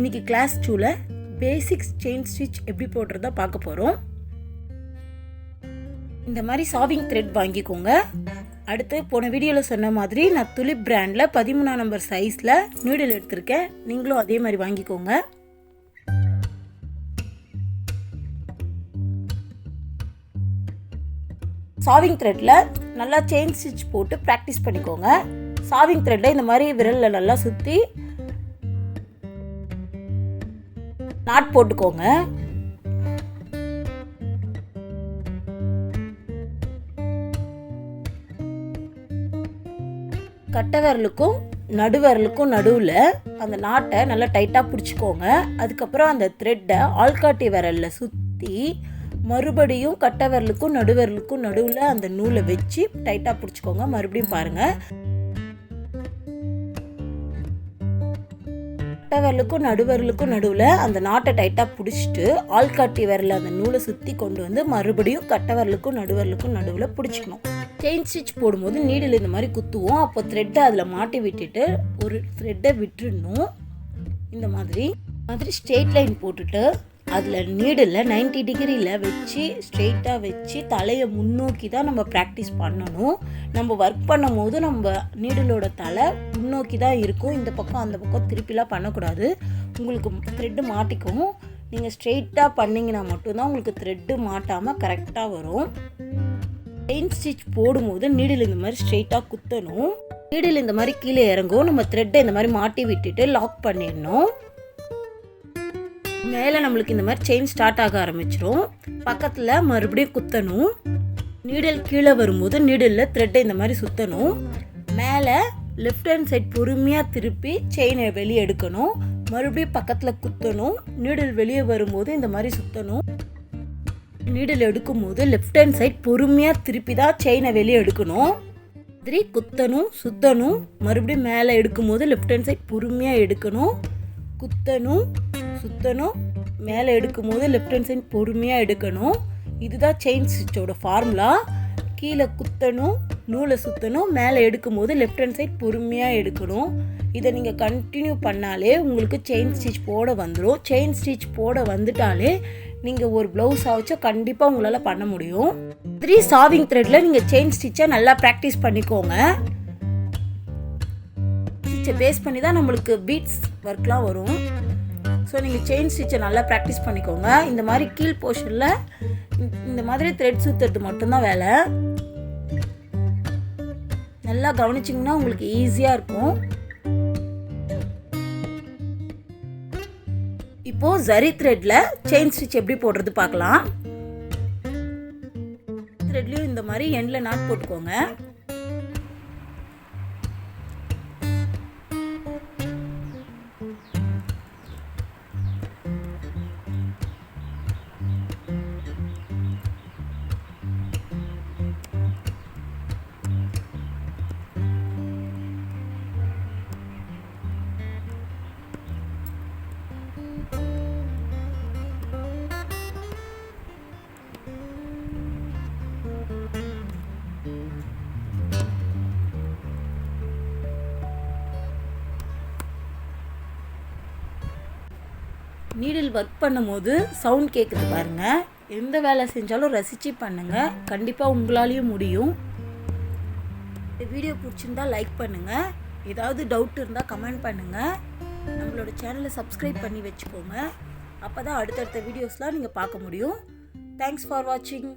இன்றைக்கி class 2ல basics chain stitch எப்படி போடுறதா பார்க்க போகிறோம். இந்த மாதிரி சாவிங் த்ரெட் வாங்கிக்கோங்க. அடுத்து போன வீடியோவில் சொன்ன மாதிரி நான் துலிப் பிராண்டில் 13 நம்பர் சைஸில் நீடில் எடுத்திருக்கேன். நீங்களும் அதே மாதிரி வாங்கிக்கோங்க. சாவிங் த்ரெட்டில் நல்லா செயின் ஸ்டிச் போட்டு ப்ராக்டிஸ் பண்ணிக்கோங்க. சாவிங் த்ரெட்டில் இந்த மாதிரி விரலில் நல்லா சுற்றி நாட் போட்டுக்கோங்க. கட்டை விரலுக்கும் நடுவிரலுக்கும் நடுவில் அந்த நாட்டை நல்லா டைட்டாக பிடிச்சிக்கோங்க. அதுக்கப்புறம் அந்த த்ரெட்டை ஆள்காட்டி விரலில் சுற்றி மறுபடியும் கட்டை விரலுக்கும் நடுவிரலுக்கும் நடுவில் அந்த நூலை வச்சு டைட்டாக பிடிச்சிக்கோங்க. மறுபடியும் பாருங்கள், கட்டை விரலுக்கும் நடுவிரலுக்கும் நடுவில் அந்த நாட்டை டைட்டாக பிடிச்சிட்டு ஆள்காட்டி விரலில் அந்த நூலை சுற்றி கொண்டு வந்து மறுபடியும் கட்டை விரலுக்கும் நடுவிரலுக்கும் நடுவில் பிடிச்சிக்கணும். செயின் ஸ்டிச் போடும்போது நீடில் இந்த மாதிரி குத்துவோம். அப்போ த்ரெட்டை அதில் மாட்டி விட்டுட்டு ஒரு த்ரெட்டை விட்டுடணும். இந்த மாதிரி ஸ்ட்ரெயிட் லைன் போட்டுட்டு அதில் நீடில் 90 டிகிரியில் வச்சு ஸ்ட்ரெயிட்டாக வச்சு தலையை முன்னோக்கி தான் நம்ம ப்ராக்டிஸ் பண்ணணும். நம்ம ஒர்க் பண்ணும் போது நம்ம நீடிலோட தலை முன்னோக்கி தான் இருக்கும். இந்த பக்கம் அந்த பக்கம் திருப்பிலாம் பண்ணக்கூடாது. உங்களுக்கு த்ரெட்டு மாட்டிக்கும். நீங்கள் ஸ்ட்ரெயிட்டாக பண்ணிங்கன்னா மட்டும்தான் உங்களுக்கு த்ரெட்டு மாட்டாமல் கரெக்டாக வரும். செயின் ஸ்டிச் போடும்போது நீடில் இந்த மாதிரி ஸ்ட்ரெயிட்டாக குத்தணும். நீடில் இந்த மாதிரி கீழே இறங்கும். நம்ம த்ரெட்டை இந்த மாதிரி மாட்டி விட்டுட்டு லாக் பண்ணிடணும். மேலே நம்மளுக்கு இந்த மாதிரி செயின் ஸ்டார்ட் ஆக ஆரம்பிச்சிடும். பக்கத்தில் மறுபடியும் குத்தணும். நீடில் கீழே வரும்போது நீடிலில் த்ரெட்டை இந்த மாதிரி சுற்றணும். மேலே லெஃப்ட் ஹேண்ட் சைட் பொறுமையாக திருப்பி செயினை வெளியே எடுக்கணும். மறுபடியும் பக்கத்தில் குத்தணும். நீடில் வெளியே வரும்போது இந்த மாதிரி சுற்றணும். நீடில் எடுக்கும்போது லெஃப்ட் ஹேண்ட் சைட் பொறுமையாக திருப்பி தான் செயினை வெளியே எடுக்கணும். மாதிரி குத்தணும், சுற்றணும். மறுபடியும் மேலே எடுக்கும்போது லெஃப்ட் ஹேண்ட் சைட் பொறுமையாக எடுக்கணும். குத்தணும், சுற்றணும். மேலே எடுக்கும்போது லெஃப்ட் ஹேண்ட் சைட் பொறுமையாக எடுக்கணும். இதுதான் செயின் ஸ்டிச்சோட ஃபார்முலா. கீழே குத்தணும், நூலை சுற்றணும். மேலே எடுக்கும்போது லெஃப்ட் ஹேண்ட் சைட் பொறுமையாக எடுக்கணும். இதை நீங்கள் கண்டினியூ பண்ணாலே உங்களுக்கு செயின் ஸ்டிச் போட வந்துடும். செயின் ஸ்டிச் போட வந்துட்டாலே நீங்கள் ஒரு ப்ளவுஸ் ஆச்சா கண்டிப்பாக உங்களால் பண்ண முடியும். 3 சாவிங் த்ரெட்டில் நீங்கள் செயின் ஸ்டிச்சை நல்லா ப்ராக்டிஸ் பண்ணிக்கோங்க. ஸ்டிச்சை பேஸ் பண்ணி தான் நம்மளுக்கு பீட்ஸ் ஒர்க்லாம் வரும். ஸோ நீங்கள் செயின் ஸ்டிச்சை நல்லா ப்ராக்டிஸ் பண்ணிக்கோங்க. இந்த மாதிரி கீழ் போர்ஷனில் இந்த மாதிரி த்ரெட் சுற்றுறது மட்டும்தான் வேலை. நல்லா கவனிச்சிங்கன்னா உங்களுக்கு ஈஸியாக இருக்கும். இப்போது ஜரி த்ரெட்டில் செயின் ஸ்டிச் எப்படி போடுறது பார்க்கலாம். த்ரெட்லேயும் இந்த மாதிரி எண்டில் நாட் போட்டுக்கோங்க. நீடில் ஒர்க் பண்ணும்போது சவுண்ட் கேட்குது பாருங்கள். எந்த வேலை செஞ்சாலும் ரசித்து பண்ணுங்கள். கண்டிப்பாக உங்களாலேயும் முடியும். இந்த வீடியோ பிடிச்சிருந்தா லைக் பண்ணுங்கள். ஏதாவது டவுட் இருந்தால் கமெண்ட் பண்ணுங்கள். நம்மளோட சேனலை சப்ஸ்கிரைப் பண்ணி வச்சுக்கோங்க. அப்போ தான் அடுத்தடுத்த வீடியோஸ்லாம் நீங்கள் பார்க்க முடியும். தேங்க்ஸ் ஃபார் வாட்சிங்.